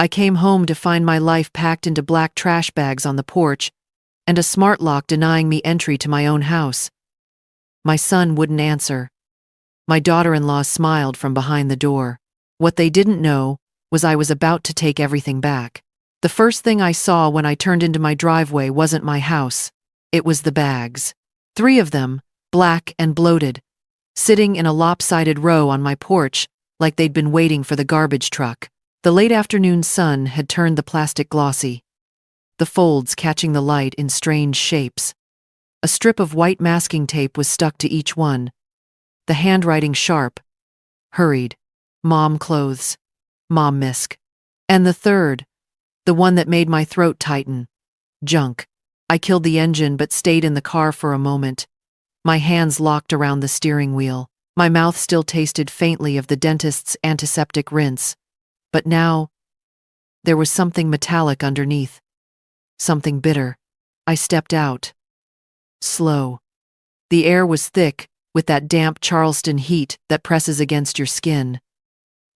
I came home to find my life packed into black trash bags on the porch, and a smart lock denying me entry to my own house. My son wouldn't answer. My daughter-in-law smiled from behind the door. What they didn't know was I was about to take everything back. The first thing I saw when I turned into my driveway wasn't my house. It was the bags. 3 of them, black and bloated, sitting in a lopsided row on my porch like they'd been waiting for the garbage truck. The late afternoon sun had turned the plastic glossy, the folds catching the light in strange shapes. A strip of white masking tape was stuck to each one, the handwriting sharp, hurried. Mom clothes. Mom misc. And the third, the one that made my throat tighten. Junk. I killed the engine but stayed in the car for a moment. My hands locked around the steering wheel. My mouth still tasted faintly of the dentist's antiseptic rinse. But now, there was something metallic underneath. Something bitter. I stepped out. Slow. The air was thick, with that damp Charleston heat that presses against your skin.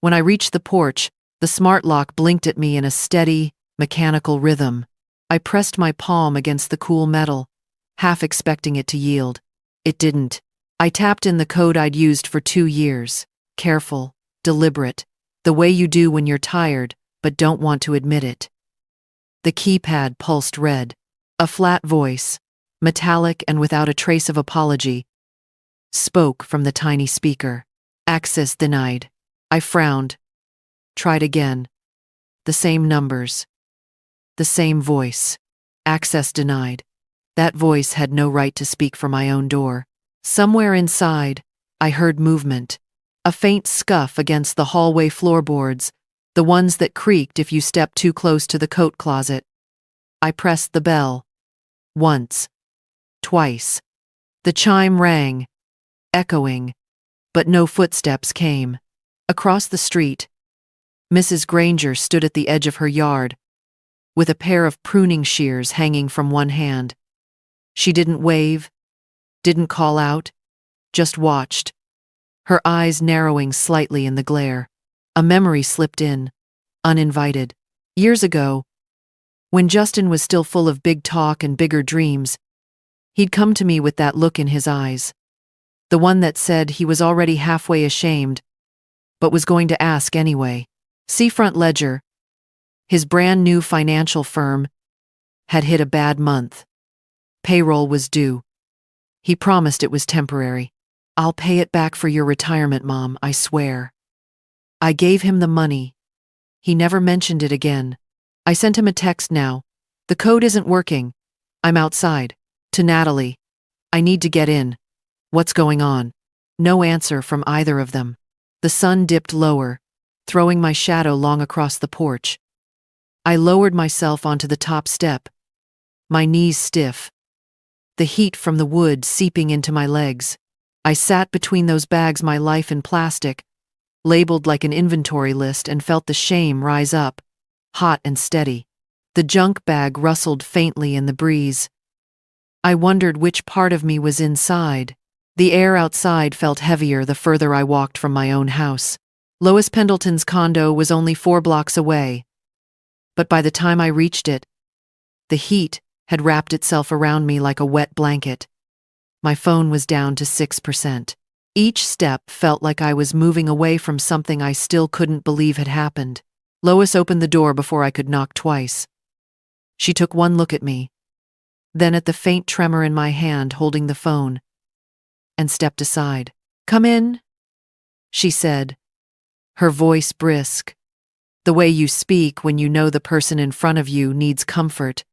When I reached the porch, the smart lock blinked at me in a steady, mechanical rhythm. I pressed my palm against the cool metal, half expecting it to yield. It didn't. I tapped in the code I'd used for 2 years. Careful, deliberate, the way you do when you're tired, but don't want to admit it. The keypad pulsed red. A flat voice, metallic and without a trace of apology, spoke from the tiny speaker. Access denied. I frowned. Tried again. The same numbers. The same voice. Access denied. That voice had no right to speak for my own door. Somewhere inside, I heard movement. A faint scuff against the hallway floorboards, the ones that creaked if you stepped too close to the coat closet. I pressed the bell. Once. Twice. The chime rang, echoing, but no footsteps came. Across the street, Mrs. Granger stood at the edge of her yard, with a pair of pruning shears hanging from one hand. She didn't wave, didn't call out, just watched, her eyes narrowing slightly in the glare. A memory slipped in, uninvited. Years ago, when Justin was still full of big talk and bigger dreams, he'd come to me with that look in his eyes. The one that said he was already halfway ashamed, but was going to ask anyway. Seafront Ledger, his brand new financial firm, had hit a bad month. Payroll was due. He promised it was temporary. "I'll pay it back for your retirement, Mom, I swear." I gave him the money. He never mentioned it again. I sent him a text now. "The code isn't working. I'm outside." To Natalie, "I need to get in. What's going on?" No answer from either of them. The sun dipped lower, throwing my shadow long across the porch. I lowered myself onto the top step, my knees stiff, the heat from the wood seeping into my legs. I sat between those bags, my life in plastic, labeled like an inventory list, and felt the shame rise up, hot and steady. The junk bag rustled faintly in the breeze. I wondered which part of me was inside. The air outside felt heavier the further I walked from my own house. Lois Pendleton's condo was only 4 blocks away, but by the time I reached it, the heat had wrapped itself around me like a wet blanket. My phone was down to 6%. Each step felt like I was moving away from something I still couldn't believe had happened. Lois opened the door before I could knock twice. She took one look at me, then at the faint tremor in my hand holding the phone, and stepped aside. "Come in," she said, her voice brisk, the way you speak when you know the person in front of you needs comfort,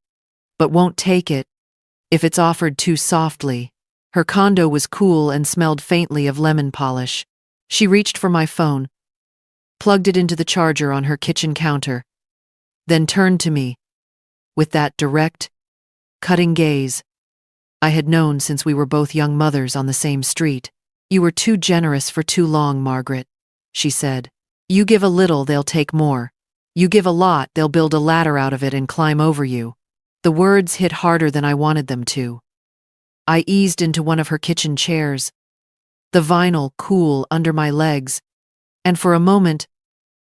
but won't take it if it's offered too softly. Her condo was cool and smelled faintly of lemon polish. She reached for my phone, plugged it into the charger on her kitchen counter, then turned to me with that direct, cutting gaze I had known since we were both young mothers on the same street. "You were too generous for too long, Margaret," she said. "You give a little, they'll take more. You give a lot, they'll build a ladder out of it and climb over you." The words hit harder than I wanted them to. I eased into one of her kitchen chairs, the vinyl cool under my legs, and for a moment,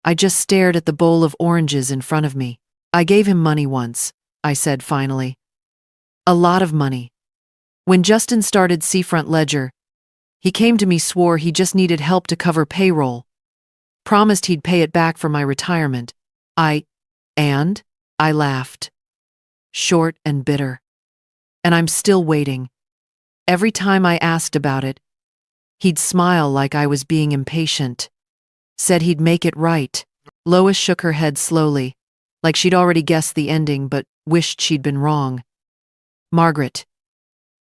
I just stared at the bowl of oranges in front of me. I gave him money once, I said finally. A lot of money. When Justin started Seafront Ledger, he came to me, swore he just needed help to cover payroll. Promised he'd pay it back for my retirement. And? I laughed. Short and bitter. And I'm still waiting. Every time I asked about it, he'd smile like I was being impatient. Said he'd make it right. Lois shook her head slowly, like she'd already guessed the ending but wished she'd been wrong. Margaret,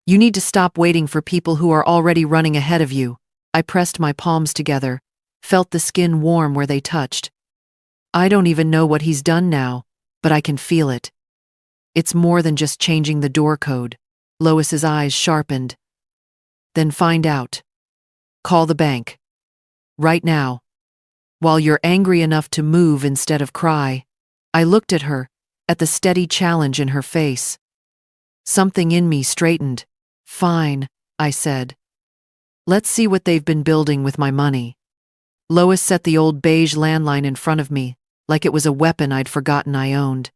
you need to stop waiting for people who are already running ahead of you. I pressed my palms together, felt the skin warm where they touched. I don't even know what he's done now, but I can feel it. It's more than just changing the door code. Lois's eyes sharpened. Then find out. Call the bank. Right now. While you're angry enough to move instead of cry. I looked at her, at the steady challenge in her face. Something in me straightened. Fine, I said. Let's see what they've been building with my money. Lois set the old beige landline in front of me, like it was a weapon I'd forgotten I owned.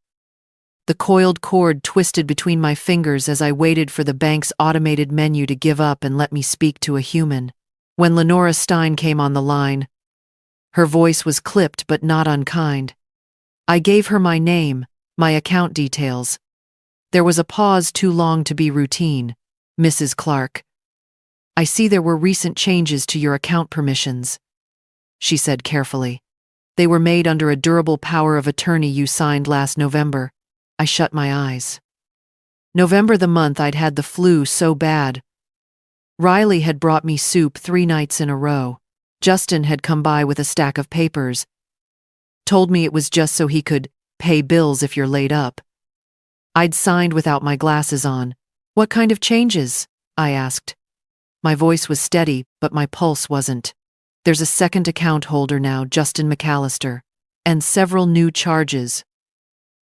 The coiled cord twisted between my fingers as I waited for the bank's automated menu to give up and let me speak to a human. When Lenora Stein came on the line, her voice was clipped but not unkind. I gave her my name, my account details. There was a pause too long to be routine. Mrs. Clark. I see there were recent changes to your account permissions, she said carefully. They were made under a durable power of attorney you signed last November. I shut my eyes. November, the month I'd had the flu so bad. Riley had brought me soup 3 nights in a row. Justin had come by with a stack of papers. Told me it was just so he could pay bills if you're laid up. I'd signed without my glasses on. What kind of changes? I asked. My voice was steady, but my pulse wasn't. There's a second account holder now, Justin McAllister, and several new charges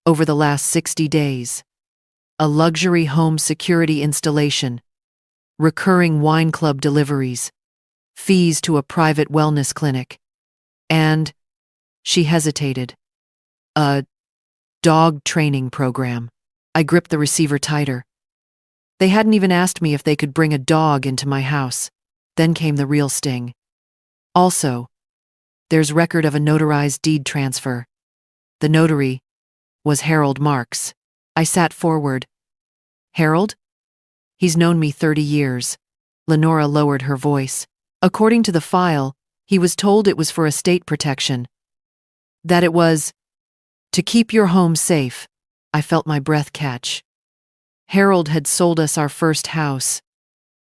over the last 60 days. A luxury home security installation, recurring wine club deliveries, fees to a private wellness clinic, and, she hesitated, a dog training program. I gripped the receiver tighter. They hadn't even asked me if they could bring a dog into my house. Then came the real sting. Also, there's record of a notarized deed transfer. The notary was Harold Marks. I sat forward. Harold? He's known me 30 years. Lenora lowered her voice. According to the file, he was told it was for estate protection. That it was to keep your home safe. I felt my breath catch. Harold had sold us our first house.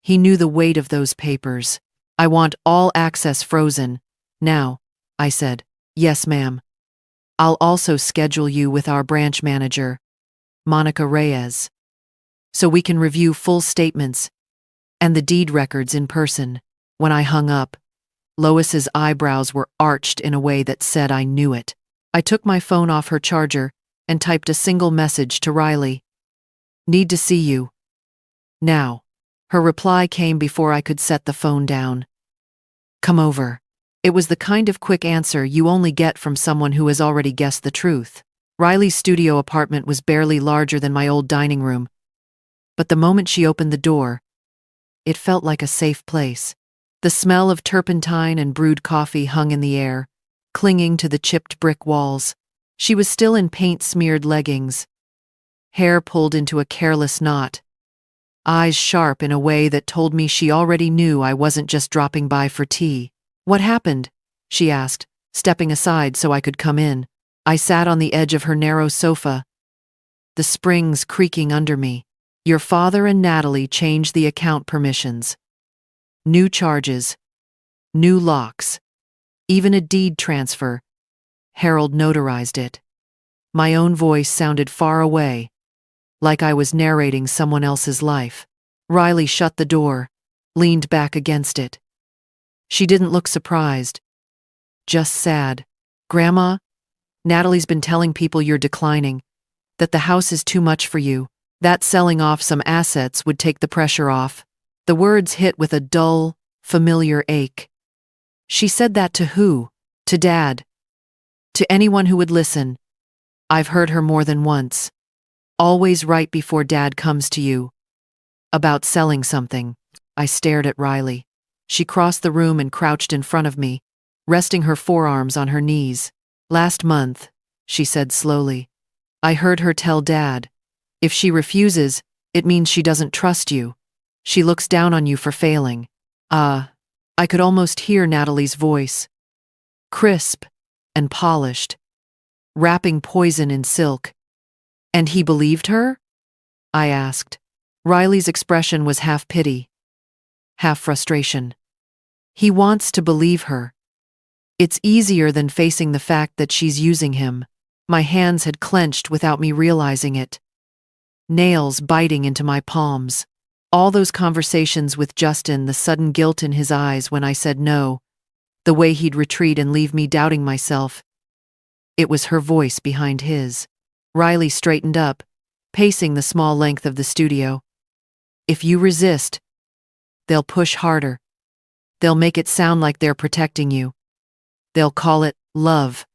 He knew the weight of those papers. I want all access frozen. Now, I said. Yes, ma'am. I'll also schedule you with our branch manager, Monica Reyes, so we can review full statements and the deed records in person. When I hung up, Lois's eyebrows were arched in a way that said I knew it. I took my phone off her charger and typed a single message to Riley. Need to see you. Now. Her reply came before I could set the phone down. Come over. It was the kind of quick answer you only get from someone who has already guessed the truth. Riley's studio apartment was barely larger than my old dining room. But the moment she opened the door, it felt like a safe place. The smell of turpentine and brewed coffee hung in the air, clinging to the chipped brick walls. She was still in paint-smeared leggings, hair pulled into a careless knot, eyes sharp in a way that told me she already knew I wasn't just dropping by for tea. What happened? She asked, stepping aside so I could come in. I sat on the edge of her narrow sofa, the springs creaking under me. Your father and Natalie changed the account permissions. New charges, new locks, even a deed transfer. Harold notarized it. My own voice sounded far away, like I was narrating someone else's life. Riley shut the door, leaned back against it. She didn't look surprised, just sad. Grandma, Natalie's been telling people you're declining, that the house is too much for you, that selling off some assets would take the pressure off. The words hit with a dull, familiar ache. She said that to who? To Dad. To anyone who would listen. I've heard her more than once. Always right before Dad comes to you. About selling something. I stared at Riley. She crossed the room and crouched in front of me, resting her forearms on her knees. Last month, she said slowly. I heard her tell Dad. If she refuses, it means she doesn't trust you. She looks down on you for failing. I could almost hear Natalie's voice. Crisp and polished. Wrapping poison in silk. And he believed her? I asked. Riley's expression was half pity, half frustration. He wants to believe her. It's easier than facing the fact that she's using him. My hands had clenched without me realizing it. Nails biting into my palms. All those conversations with Justin, the sudden guilt in his eyes when I said no, the way he'd retreat and leave me doubting myself. It was her voice behind his. Riley straightened up, pacing the small length of the studio. If you resist, they'll push harder. They'll make it sound like they're protecting you. They'll call it love.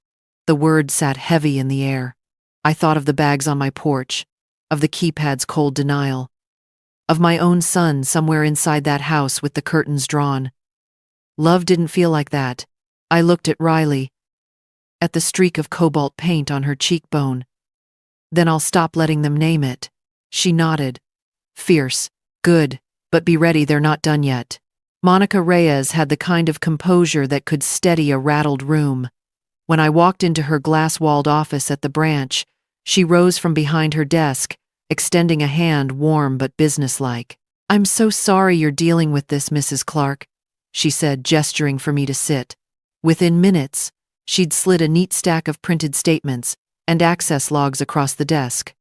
The word sat heavy in the air. I thought of the bags on my porch, of the keypad's cold denial, of my own son somewhere inside that house with the curtains drawn. Love didn't feel like that. I looked at Riley, at the streak of cobalt paint on her cheekbone. Then I'll stop letting them name it. She nodded. Fierce. Good. But be ready, they're not done yet. Monica Reyes had the kind of composure that could steady a rattled room. When I walked into her glass-walled office at the branch, she rose from behind her desk, extending a hand warm but businesslike. I'm so sorry you're dealing with this, Mrs. Clark, she said, gesturing for me to sit. Within minutes, she'd slid a neat stack of printed statements and access logs across the desk.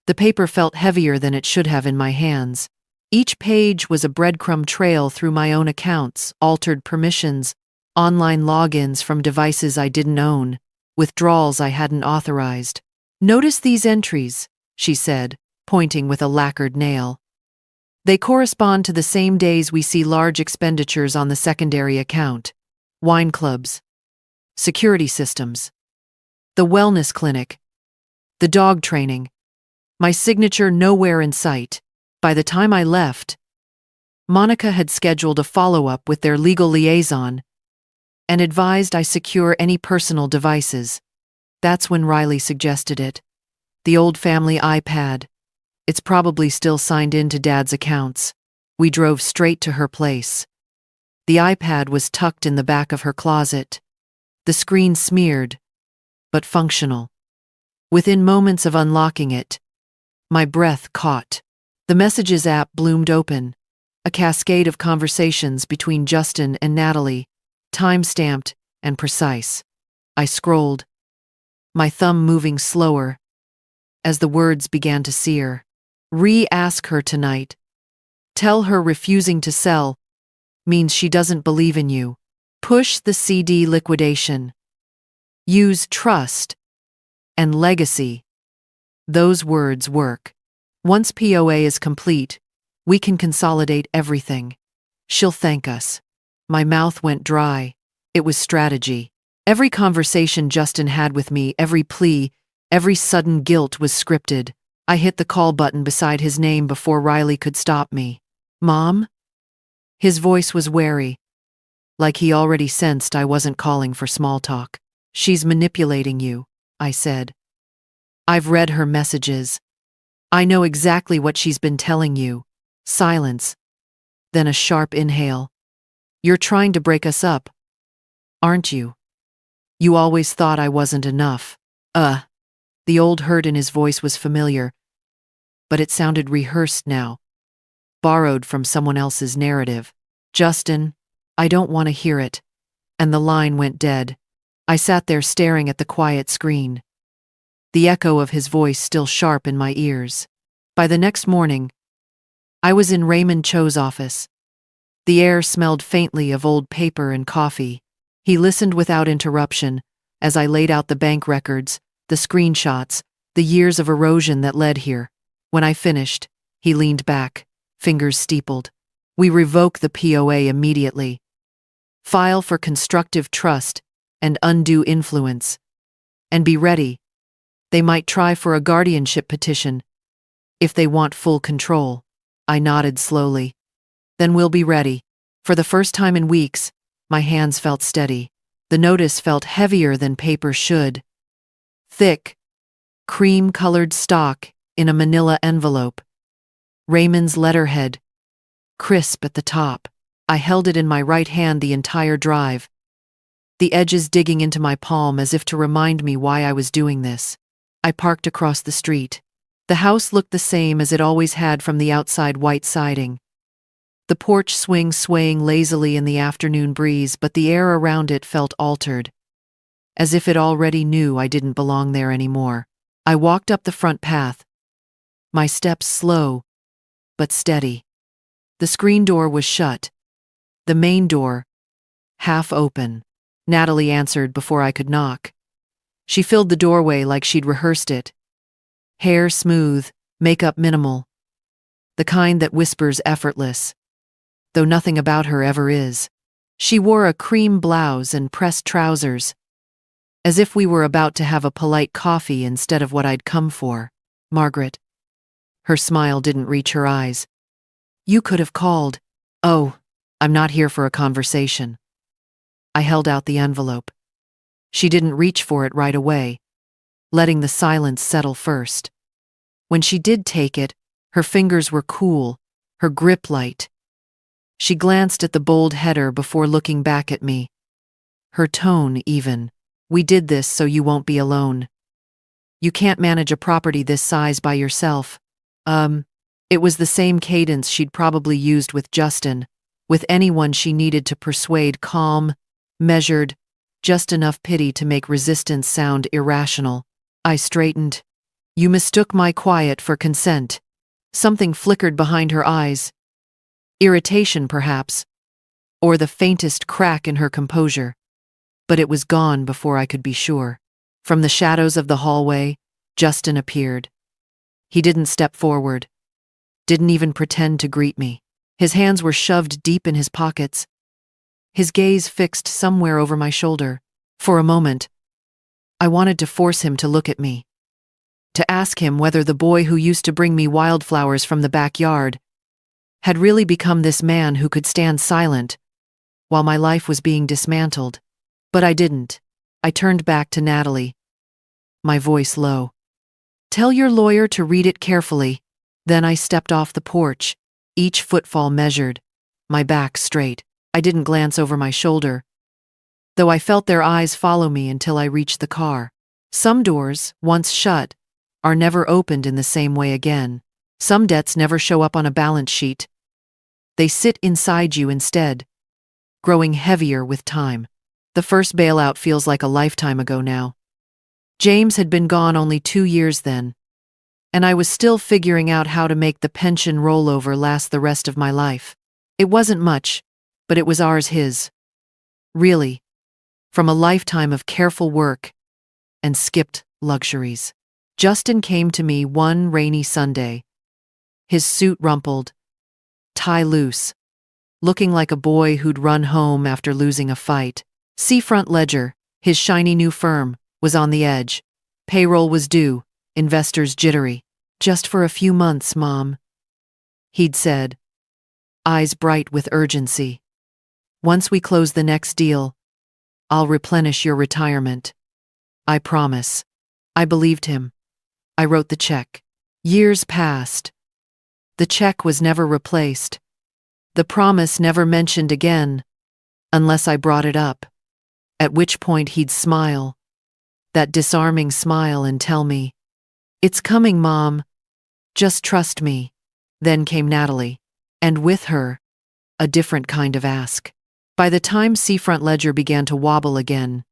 The paper felt heavier than it should have in my hands. Each page was a breadcrumb trail through my own accounts, altered permissions, online logins from devices I didn't own, withdrawals I hadn't authorized. Notice these entries, she said, pointing with a lacquered nail. They correspond to the same days we see large expenditures on the secondary account. Wine clubs, security systems, the wellness clinic, the dog training. My signature nowhere in sight. By the time I left, Monica had scheduled a follow-up with their legal liaison and advised I secure any personal devices. That's when Riley suggested it. The old family iPad. It's probably still signed into Dad's accounts. We drove straight to her place. The iPad was tucked in the back of her closet. The screen smeared, but functional. Within moments of unlocking it, my breath caught. The Messages app bloomed open, a cascade of conversations between Justin and Natalie, time-stamped and precise. I scrolled, my thumb moving slower as the words began to sear. Re-ask her tonight. Tell her refusing to sell means she doesn't believe in you. Push the CD liquidation. Use trust and legacy. Those words work. Once POA is complete, we can consolidate everything. She'll thank us. My mouth went dry. It was strategy. Every conversation Justin had with me, every plea, every sudden guilt was scripted. I hit the call button beside his name before Riley could stop me. Mom? His voice was wary, like he already sensed I wasn't calling for small talk. She's manipulating you, I said. I've read her messages. I know exactly what she's been telling you. Silence. Then a sharp inhale. You're trying to break us up, aren't you? You always thought I wasn't enough. The old hurt in his voice was familiar, but it sounded rehearsed now, borrowed from someone else's narrative. Justin, I don't want to hear it. And the line went dead. I sat there staring at the quiet screen, the echo of his voice still sharp in my ears. By the next morning, I was in Raymond Cho's office. The air smelled faintly of old paper and coffee. He listened without interruption as I laid out the bank records, the screenshots, the years of erosion that led here. When I finished, he leaned back, fingers steepled. We revoke the POA immediately. File for constructive trust and undue influence. And be ready. They might try for a guardianship petition. If they want full control. I nodded slowly. Then we'll be ready. For the first time in weeks, my hands felt steady. The notice felt heavier than paper should. Thick, cream-colored stock in a manila envelope. Raymond's letterhead, crisp at the top. I held it in my right hand the entire drive, the edges digging into my palm as if to remind me why I was doing this. I parked across the street. The house looked the same as it always had from the outside white siding. The porch swing swaying lazily in the afternoon breeze, but the air around it felt altered, as if it already knew I didn't belong there anymore. I walked up the front path, my steps slow but steady. The screen door was shut, the main door half open. Natalie answered before I could knock. She filled the doorway like she'd rehearsed it. Hair smooth, makeup minimal. The kind that whispers effortless, though nothing about her ever is. She wore a cream blouse and pressed trousers, as if we were about to have a polite coffee instead of what I'd come for. Margaret. Her smile didn't reach her eyes. You could have called. Oh, I'm not here for a conversation. I held out the envelope. She didn't reach for it right away, letting the silence settle first. When she did take it, her fingers were cool, her grip light. She glanced at the bold header before looking back at me. Her tone even. We did this so you won't be alone. You can't manage a property this size by yourself. It was the same cadence she'd probably used with Justin, with anyone she needed to persuade, calm, measured, just enough pity to make resistance sound irrational. I straightened. You mistook my quiet for consent. Something flickered behind her eyes. Irritation, perhaps, or the faintest crack in her composure. But it was gone before I could be sure. From the shadows of the hallway, Justin appeared. He didn't step forward, didn't even pretend to greet me. His hands were shoved deep in his pockets, his gaze fixed somewhere over my shoulder. For a moment, I wanted to force him to look at me, to ask him whether the boy who used to bring me wildflowers from the backyard had really become this man who could stand silent while my life was being dismantled. But I didn't. I turned back to Natalie, my voice low. Tell your lawyer to read it carefully. Then I stepped off the porch, each footfall measured, my back straight. I didn't glance over my shoulder, though I felt their eyes follow me until I reached the car. Some doors, once shut, are never opened in the same way again. Some debts never show up on a balance sheet. They sit inside you instead, growing heavier with time. The first bailout feels like a lifetime ago now. James had been gone only 2 years then, and I was still figuring out how to make the pension rollover last the rest of my life. It wasn't much, but it was his. Really, from a lifetime of careful work and skipped luxuries. Justin came to me one rainy Sunday, his suit rumpled, tie loose, looking like a boy who'd run home after losing a fight. Seafront Ledger, his shiny new firm, was on the edge. Payroll was due, investors jittery. Just for a few months, Mom, he'd said, eyes bright with urgency. Once we close the next deal, I'll replenish your retirement. I promise. I believed him. I wrote the check. Years passed. The check was never replaced. The promise never mentioned again, unless I brought it up, at which point he'd smile, that disarming smile, and tell me, "It's coming, Mom. Just trust me." Then came Natalie, and with her, a different kind of ask. By the time Seafront Ledger began to wobble again,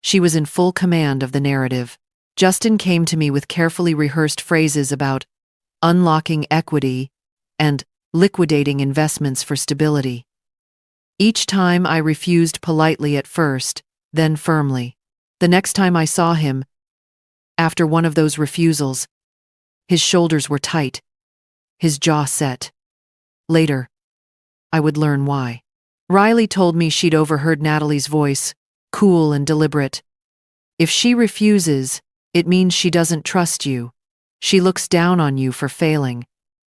she was in full command of the narrative. Justin came to me with carefully rehearsed phrases about unlocking equity and liquidating investments for stability. Each time I refused politely at first, then firmly. The next time I saw him, after one of those refusals, his shoulders were tight, his jaw set. Later, I would learn why. Riley told me she'd overheard Natalie's voice, cool and deliberate. If she refuses, it means she doesn't trust you. She looks down on you for failing.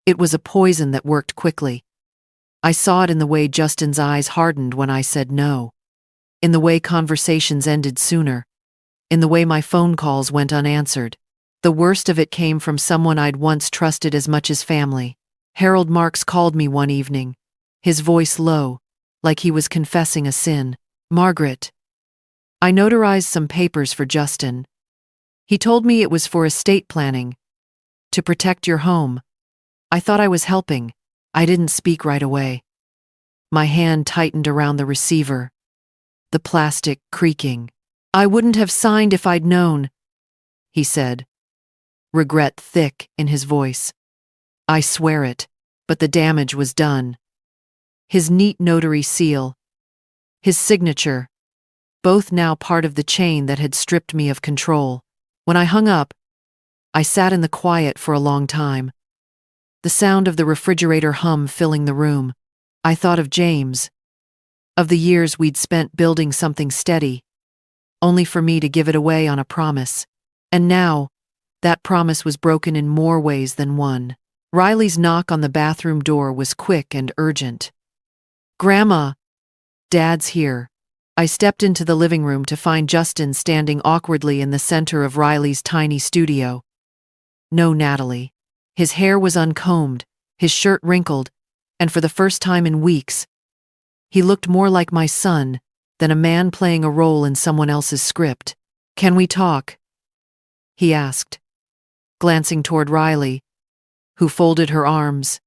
It was a poison that worked quickly. I saw it in the way Justin's eyes hardened when I said no, in the way conversations ended sooner, in the way my phone calls went unanswered. The worst of it came from someone I'd once trusted as much as family. Harold Marks called me one evening, his voice low, like he was confessing a sin. "Margaret, I notarized some papers for Justin. He told me it was for estate planning, to protect your home." I thought I was helping. I didn't speak right away. My hand tightened around the receiver, the plastic creaking. "I wouldn't have signed if I'd known," he said, regret thick in his voice. "I swear it, but the damage was done." His neat notary seal, his signature, both now part of the chain that had stripped me of control. When I hung up, I sat in the quiet for a long time, the sound of the refrigerator hum filling the room. I thought of James, of the years we'd spent building something steady, only for me to give it away on a promise. And now, that promise was broken in more ways than one. Riley's knock on the bathroom door was quick and urgent. "Grandma, Dad's here." I stepped into the living room to find Justin standing awkwardly in the center of Riley's tiny studio. No Natalie. His hair was uncombed, his shirt wrinkled, and for the first time in weeks, he looked more like my son than a man playing a role in someone else's script. "Can we talk?" he asked, glancing toward Riley, who folded her arms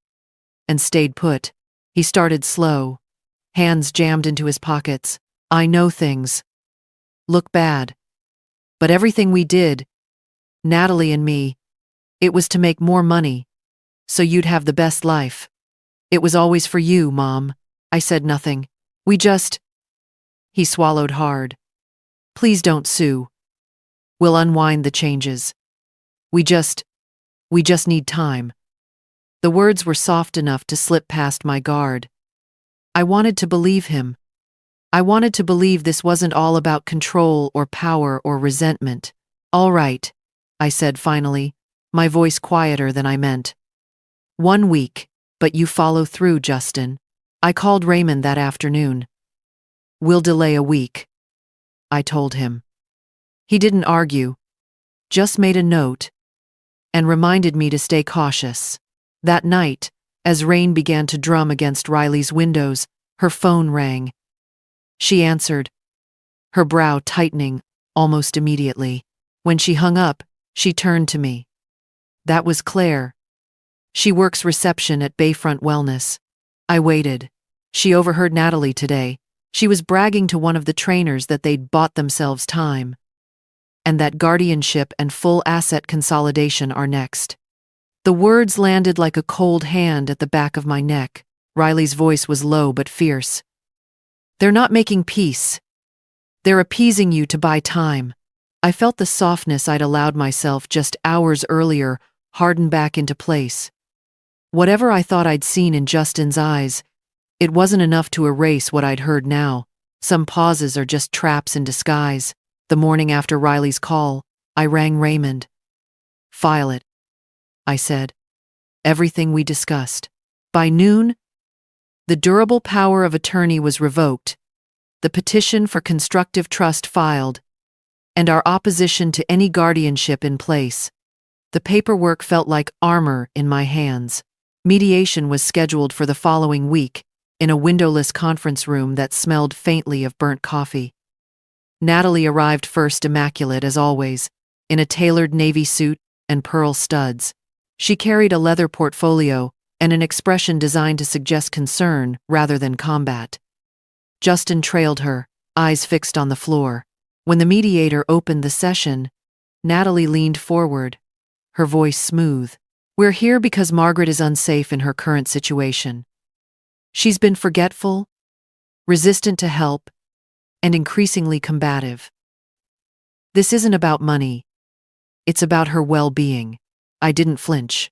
and stayed put. He started slow, hands jammed into his pockets. "I know things look bad, but everything we did, Natalie and me, it was to make more money, so you'd have the best life. It was always for you, Mom." I said nothing. "We just—" He swallowed hard. "Please don't sue. We'll unwind the changes. We just need time." The words were soft enough to slip past my guard. I wanted to believe him. I wanted to believe this wasn't all about control or power or resentment. "All right," I said finally, my voice quieter than I meant. "1 week, but you follow through, Justin." I called Raymond that afternoon. "We'll delay a week," I told him. He didn't argue, just made a note, and reminded me to stay cautious. That night, as rain began to drum against Riley's windows, her phone rang. She answered, her brow tightening almost immediately. When she hung up, she turned to me. "That was Claire. She works reception at Bayfront Wellness." I waited. "She overheard Natalie today. She was bragging to one of the trainers that they'd bought themselves time, and that guardianship and full asset consolidation are next." The words landed like a cold hand at the back of my neck. Riley's voice was low but fierce. "They're not making peace. They're appeasing you to buy time." I felt the softness I'd allowed myself just hours earlier harden back into place. Whatever I thought I'd seen in Justin's eyes, it wasn't enough to erase what I'd heard now. Some pauses are just traps in disguise. The morning after Riley's call, I rang Raymond. "File it," I said. "Everything we discussed." By noon, the durable power of attorney was revoked, the petition for constructive trust filed, and our opposition to any guardianship in place. The paperwork felt like armor in my hands. Mediation was scheduled for the following week, in a windowless conference room that smelled faintly of burnt coffee. Natalie arrived first, immaculate as always, in a tailored navy suit and pearl studs. She carried a leather portfolio and an expression designed to suggest concern rather than combat. Justin trailed her, eyes fixed on the floor. When the mediator opened the session, Natalie leaned forward, her voice smooth. "We're here because Margaret is unsafe in her current situation. She's been forgetful, resistant to help, and increasingly combative. This isn't about money. It's about her well-being." I didn't flinch.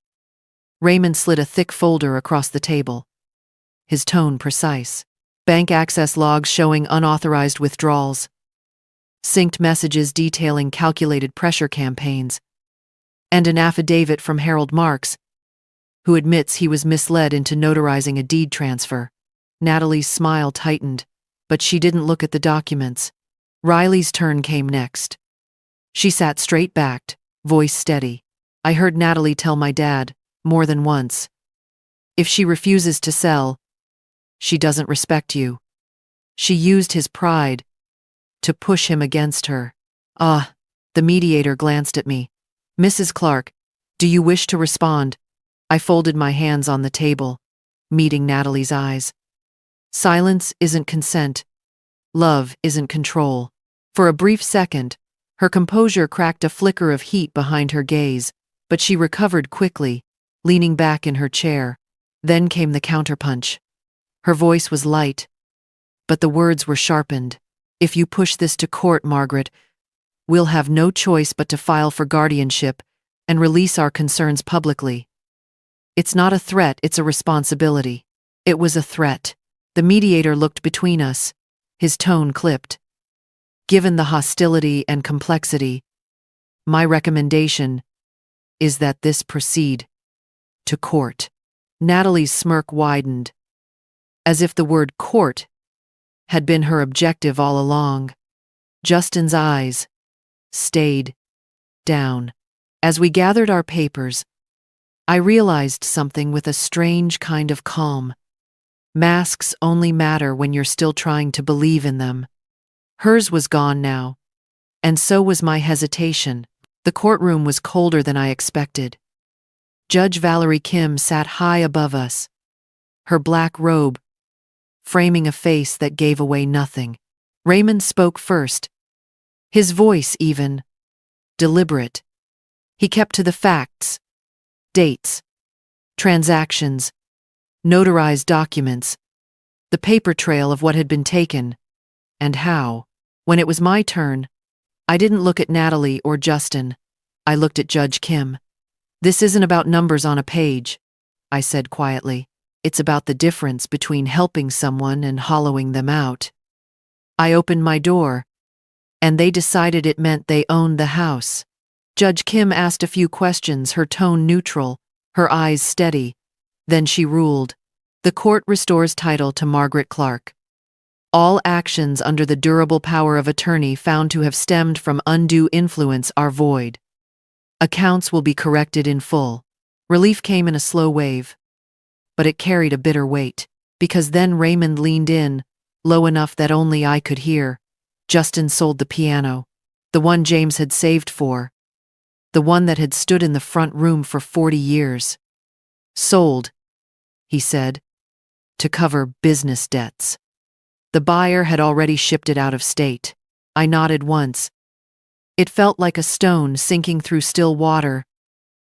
Raymond slid a thick folder across the table, his tone precise. "Bank access logs showing unauthorized withdrawals. synced messages detailing calculated pressure campaigns, and an affidavit from Harold Marks, who admits he was misled into notarizing a deed transfer. Natalie's smile tightened, but she didn't look at the documents. Riley's turn came next. She sat straight-backed, voice steady. I heard Natalie tell my dad, more than once, if she refuses to sell, she doesn't respect you. She used his pride to push him against her. The mediator glanced at me. Mrs. Clark, do you wish to respond? I folded my hands on the table, meeting Natalie's eyes. Silence isn't consent. Love isn't control. For a brief second, her composure cracked a flicker of heat behind her gaze, but she recovered quickly, leaning back in her chair. Then came the counterpunch. Her voice was light, but the words were sharpened. If you push this to court, Margaret, we'll have no choice but to file for guardianship and release our concerns publicly. It's not a threat, it's a responsibility. It was a threat. The mediator looked between us, his tone clipped. Given the hostility and complexity, my recommendation is that this proceed to court. Natalie's smirk widened, as if the word court had been her objective all along. Justin's eyes stayed down. As we gathered our papers, I realized something with a strange kind of calm. Masks only matter when you're still trying to believe in them. Hers was gone now, and so was my hesitation. The courtroom was colder than I expected. Judge Valerie Kim sat high above us, her black robe framing a face that gave away nothing. Raymond spoke first, his voice even, deliberate. He kept to the facts, dates, transactions, notarized documents, the paper trail of what had been taken, and how. When it was my turn, I didn't look at Natalie or Justin. I looked at Judge Kim. This isn't about numbers on a page, I said quietly. It's about the difference between helping someone and hollowing them out. I opened my door, and they decided it meant they owned the house. Judge Kim asked a few questions, her tone neutral, her eyes steady. Then she ruled. The court restores title to Margaret Clark. All actions under the durable power of attorney found to have stemmed from undue influence are void. Accounts will be corrected in full. Relief came in a slow wave, but it carried a bitter weight, because then Raymond leaned in, low enough that only I could hear. Justin sold the piano, the one James had saved for, the one that had stood in the front room for 40 years. Sold, he said, to cover business debts. The buyer had already shipped it out of state. I nodded once. It felt like a stone sinking through still water.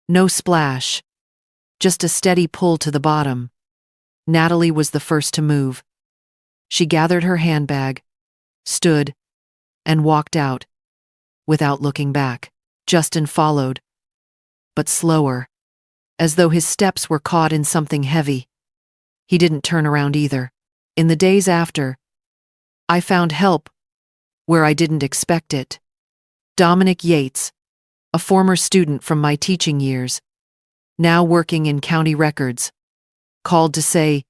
No splash, just a steady pull to the bottom. Natalie was the first to move. She gathered her handbag, stood, and walked out, without looking back. Justin followed, but slower, as though his steps were caught in something heavy. He didn't turn around either. In the days after, I found help where I didn't expect it. Dominic Yates, a former student from my teaching years, now working in county records, called to say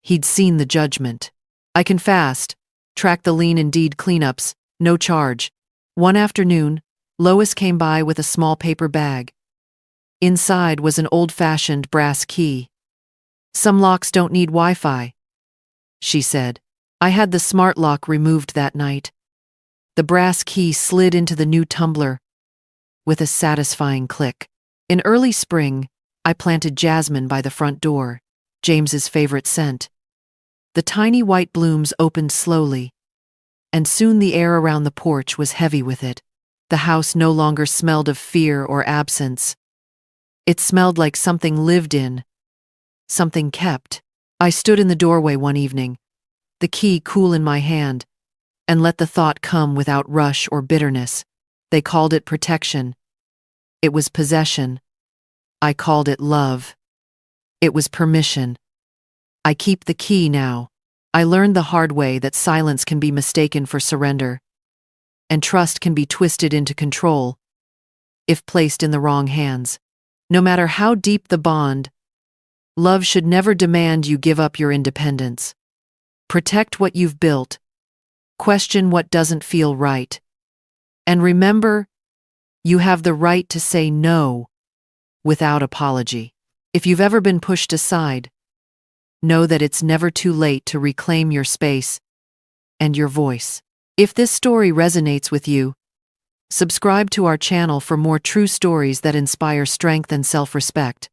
he'd seen the judgment. I confessed, tracked the lien and deed cleanups, no charge. One afternoon, Lois came by with a small paper bag. Inside was an old-fashioned brass key. Some locks don't need Wi-Fi, she said. I had the smart lock removed that night. The brass key slid into the new tumbler with a satisfying click. In early spring, I planted jasmine by the front door, James's favorite scent. The tiny white blooms opened slowly, and soon the air around the porch was heavy with it. The house no longer smelled of fear or absence. It smelled like something lived in, something kept. I stood in the doorway one evening, the key cool in my hand, and let the thought come without rush or bitterness. They called it protection. It was possession. I called it love. It was permission. I keep the key now. I learned the hard way that silence can be mistaken for surrender. and trust can be twisted into control if placed in the wrong hands. No matter how deep the bond, love should never demand you give up your independence. Protect what you've built, question what doesn't feel right, and remember, you have the right to say no without apology. If you've ever been pushed aside, know that it's never too late to reclaim your space and your voice. If this story resonates with you, subscribe to our channel for more true stories that inspire strength and self-respect.